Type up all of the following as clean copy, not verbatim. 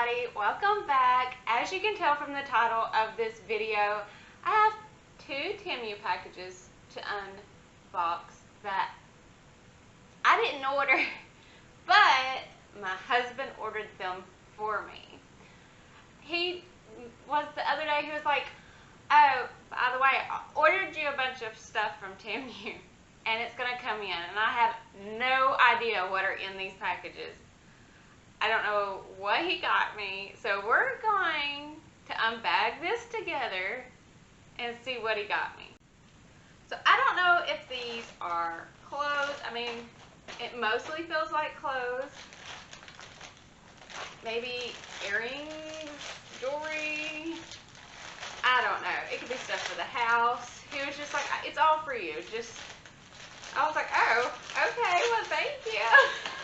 everybody, welcome back. As you can tell from the title of this video, I have two Temu packages to unbox that I didn't order, but my husband ordered them for me. The other day, he was like, oh, by the way, I ordered you a bunch of stuff from Temu, and it's going to come in, and I have no idea what are in these packages. I don't know what he got me, so we're going to unbag this together and see what he got me. So I don't know if these are clothes. I mean, it mostly feels like clothes. Maybe earrings, jewelry. I don't know. It could be stuff for the house. He was just like, it's all for you. I was like, oh, okay, well, thank you.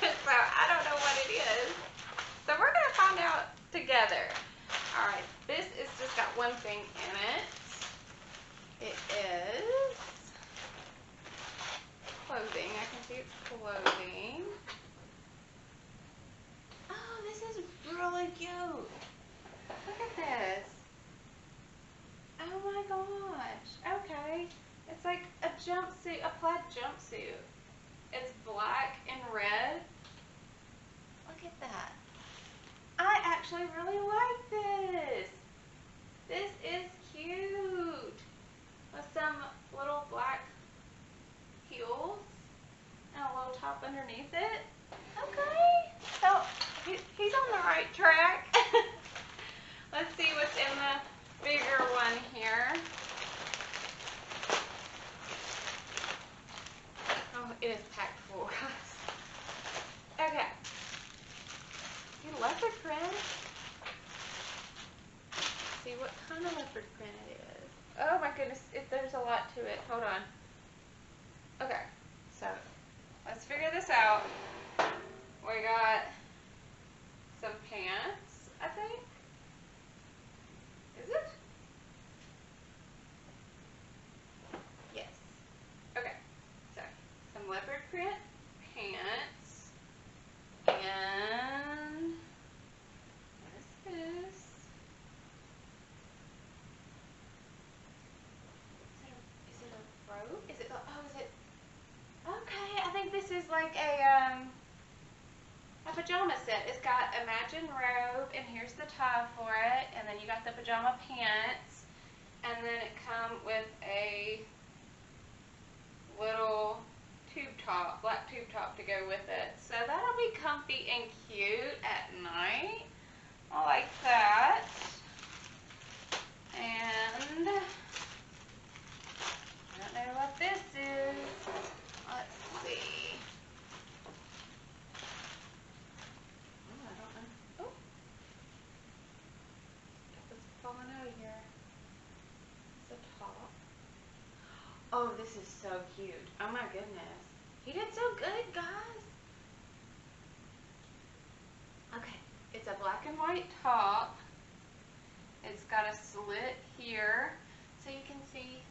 So I don't know what it is. So we're going to find out together. All right, this is just got one thing in it. It is clothing. I can see it's clothing. Oh, this is really cute. Look at this. Oh my gosh. Okay. It's like a jumpsuit, a plaid jumpsuit. It's black and red. Look at that. I actually really like this. This is cute. With some little black heels and a little top underneath it. Okay. So he's on the right track. Let's see what's in the bigger one here. Oh, it is packed full, guys. Okay. Leopard print. Let's see what kind of leopard print it is. Oh my goodness, there's a lot to it. Hold on. Okay, so let's figure this out. We got some pants, I think. Is it? Yes. Okay, so some leopard print pants and what is this? Is it a robe? Is it? Oh, is it? Okay, I think this is like a pajama set. It's got a matching robe, and here's the tie for it, and then you got the pajama pants, and then it comes with a little tube top, black tube top to go with it. So that'll be comfy and cute at night. I like that. And I don't know what this is. Let's see. Oh, I don't know. Oh. It's falling out of here. It's a top. Oh, this is so cute. Oh my goodness. He did so good, guys. Okay, it's a black and white top. It's got a slit here so you can see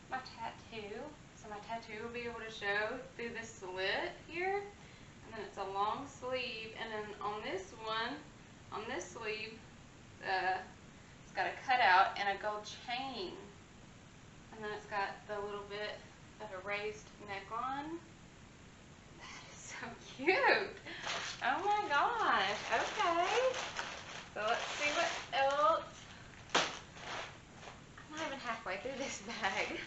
my tattoo. So my tattoo will be able to show through this slit here. And then it's a long sleeve, and then on this one, on this sleeve, it's got a cutout and a gold chain. And then it's got the little bit of a raised neckline. That is so cute. Oh my gosh. Okay. So let's see what else. I'm not even halfway through this bag.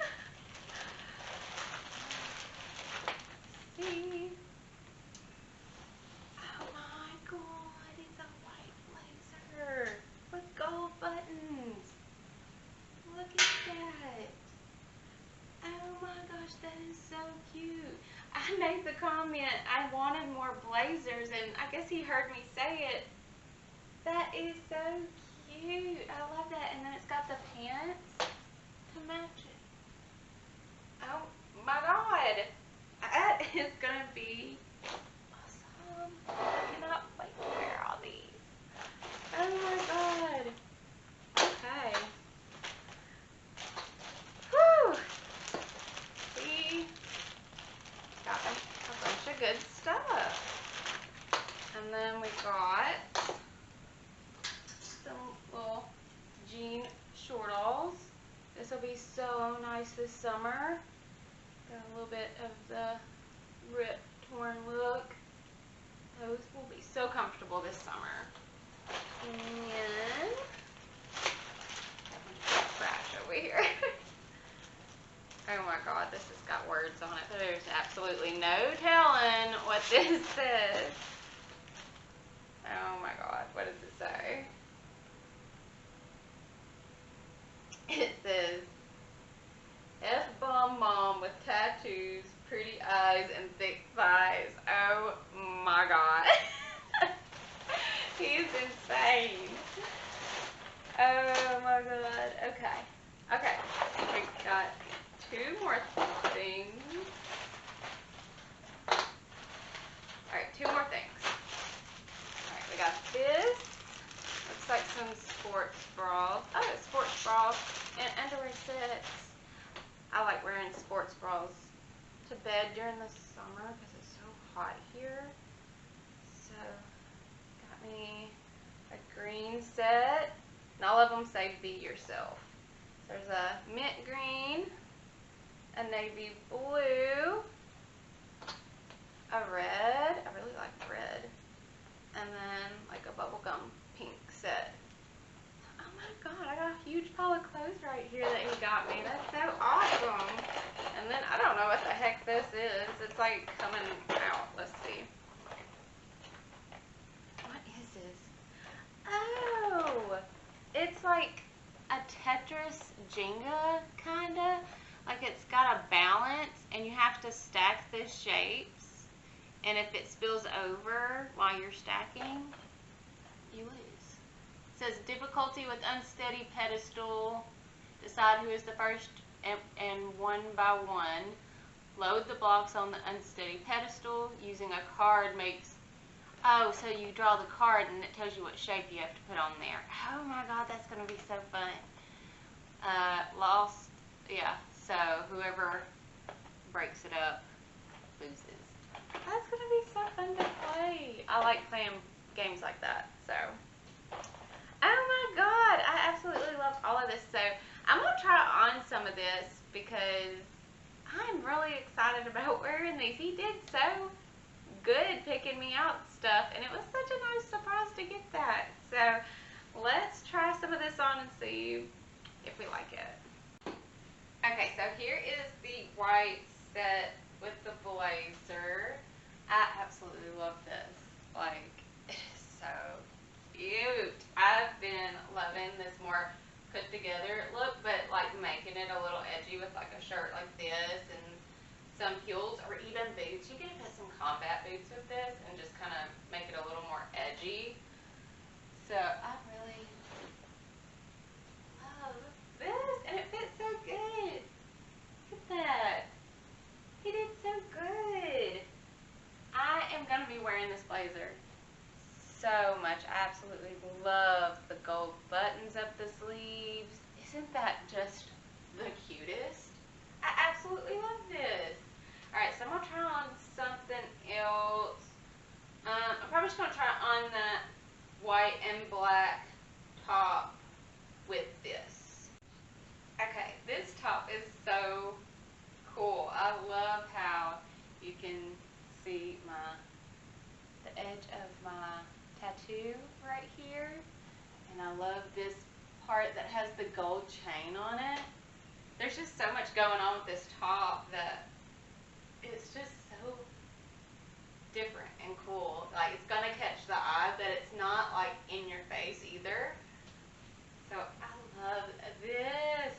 Let's see. Oh my god, it's a white blazer with gold buttons. Look at that. Oh my gosh, that is so cute. I made the comment I wanted more blazers, and I guess he heard me say it. That is so cute. I love that. And then it's got the pants to match it. Oh my god. That is going to be awesome. I cannot wait to wear all these. Oh my god. Okay. Whew. See? Got a bunch of good stuff. And then we got nice this summer. Got a little bit of the ripped, torn look. Those will be so comfortable this summer. And trash over here. Oh my god, this has got words on it. There's absolutely no telling what this says. Oh my god, what does it say? It says, F-bomb mom with tattoos, pretty eyes, and thick thighs. Oh my god. He's insane. Oh my god. Okay. Okay. We got two more things. Alright, two more things. Alright, we got this. Looks like some sports bras. Oh, it's sports bras and underwear sets. I like wearing sports bras to bed during the summer because it's so hot here. So, got me a green set. And all of them say be yourself. There's a mint green, a navy blue, a red. I really like red. And then like a bubblegum pink set. Oh my god, I got a huge pile of clothes right here that he got me. That's so awesome. And then I don't know what the heck this is. It's like coming out. Let's see. What is this? Oh, it's like a Tetris Jenga kinda. Like it's got a balance and you have to stack the shapes. And if it spills over while you're stacking, you lose. It says difficulty with unsteady pedestal. Decide who is the first and one by one. Load the blocks on the unsteady pedestal. Using a card makes... Oh, so you draw the card and it tells you what shape you have to put on there. Oh my god, that's going to be so fun. Lost. Yeah, so whoever breaks it up loses. That's going to be so fun to play. I like playing games like that, so. Oh my god, I absolutely love all of this. So I'm going to try on some of this because I'm really excited about wearing these. He did so good picking me out stuff, and it was such a nice surprise to get that. So let's try some of this on and see if we like it. Okay, so here is the white set with the blazer. I absolutely love this. Like, it is so cute. I've been loving this more put together look, but like making it a little edgy with like a shirt like this and some heels or even boots. You can put some combat boots with this and just kind of make it a little more edgy. So I really love this, and it fits so good. Look at that. He did so good. I am going to be wearing this blazer so much. I absolutely love the gold buttons up the sleeves. Isn't that just the cutest? I absolutely love this. Alright, so I'm going to try on something else. I'm probably just going to try on that white and black top with this. Okay, this top is so cool. I love how you can see the edge of my tattoo right here. And I love this part that has the gold chain on it. There's just so much going on with this top that it's just so different and cool. Like, it's gonna catch the eye, but it's not like in your face either. So I love this.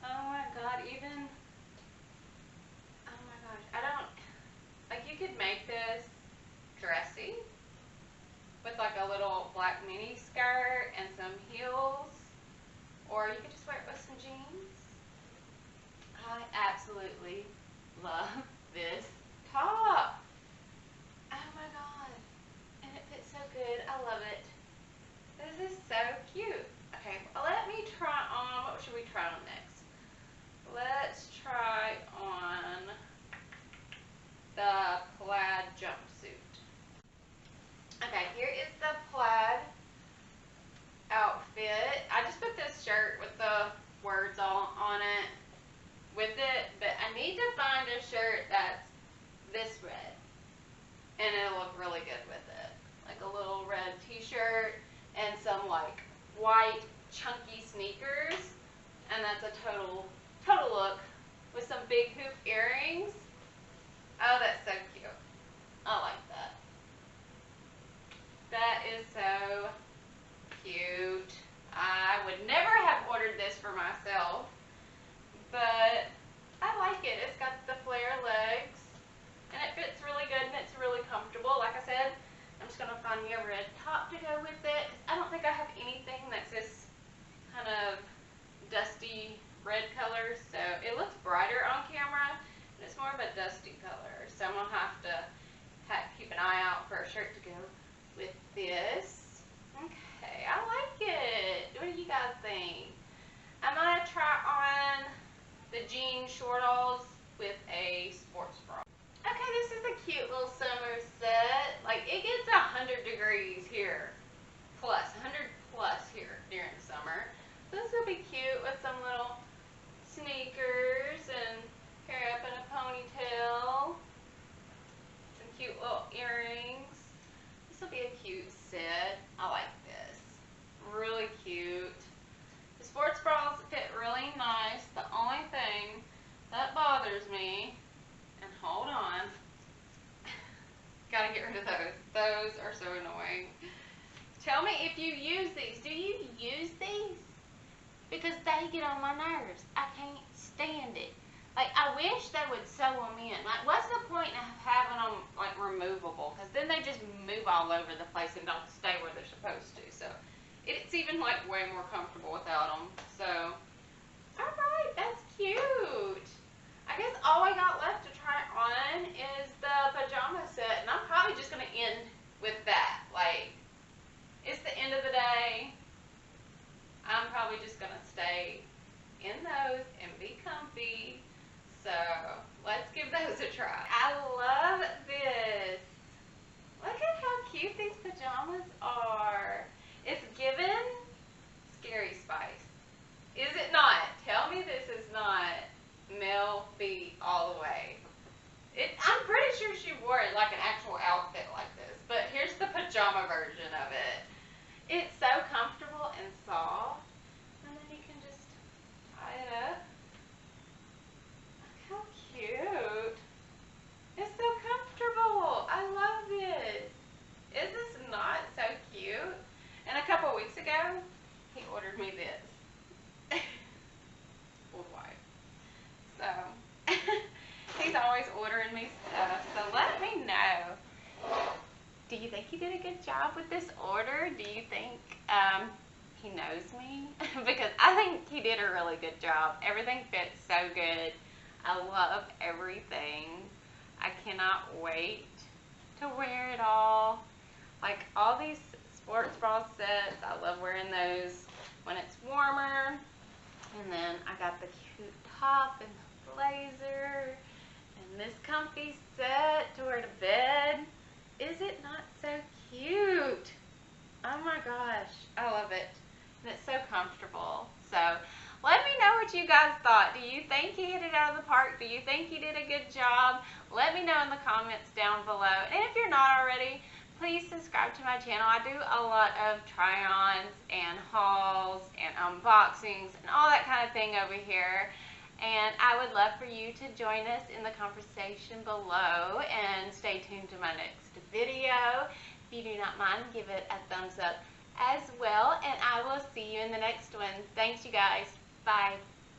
Oh my god, even, oh my gosh, I don't, like you could make this dressy with like a little black mini skirt and some heels, or you could just wear it with some jeans. I absolutely love this top. Oh my god. And it fits so good. I love it. This is so cute. Okay, well, let me try on, what should we try on next? Let's try on the plaid jumpsuit. Okay, here is the plaid outfit. I just put this shirt with the words all on it chunky sneakers, and that's a total look with some big hoop earrings. Oh, that's so cute. I like that. That is so cute. I would never have ordered this for myself, but I like it. It's got the flare legs, and it fits really good, and it's really comfortable. Like I said, I'm just going to find me a red top to go with it. I don't think I have anything that's this kind of dusty red color, so it looks brighter on camera, and it's more of a dusty color. So I'm going to have to keep an eye out for a shirt to go with this. Okay, I like it. What do you guys think? I'm going to try on the jean shortalls with a sports bra. Okay, this is a cute little summer set. Like, it gets 100 degrees here, plus 100 plus here during the summer. So this will be cute with some little sneakers and hair up in a ponytail. Some cute little earrings. This will be a cute set. I like this. Really cute. The sports bras fit really nice. The only thing that bothers me, and hold on, gotta get rid of those. Those are so annoying. Tell me if you use these. Do you use these? Because they get on my nerves. I can't stand it. Like, I wish they would sew them in. Like, what's the point of having them, like, removable? Because then they just move all over the place and don't stay where they're supposed to. So, it's even, like, way more comfortable without them. So, alright, that's cute. I guess all I got left to try on is the pajama set. And I'm probably just going to end with that. Like, it's the end of the day. I'm probably just going to stay in those and be comfy. So, let's give those a try. I love this. Look at how cute these pajamas are. It's given Scary Spice. Is it not? Tell me this is not male feet all the way. I'm pretty sure she wore it like an actual outfit like this, but here's the pajama version of it. It's so comfortable and soft, and then you can just tie it up. Look how cute. It's so comfortable. I love it. Is this not so cute? And a couple weeks ago, he ordered me this. Old wife. So, he's always ordering me stuff, so let me know. Do you think he did a good job with this order? Do you think he knows me? Because I think he did a really good job. Everything fits so good. I love everything. I cannot wait to wear it all. Like all these sports bra sets, I love wearing those when it's warmer. And then I got the cute top and the blazer and this comfy set to wear to bed. Is it not so cute? Oh my gosh, I love it. And it's so comfortable. So let me know what you guys thought. Do you think he hit it out of the park? Do you think he did a good job? Let me know in the comments down below. And if you're not already, please subscribe to my channel. I do a lot of try-ons and hauls and unboxings and all that kind of thing over here. And I would love for you to join us in the conversation below and stay tuned to my next video. If you do not mind, give it a thumbs up as well. And I will see you in the next one. Thanks, you guys. Bye.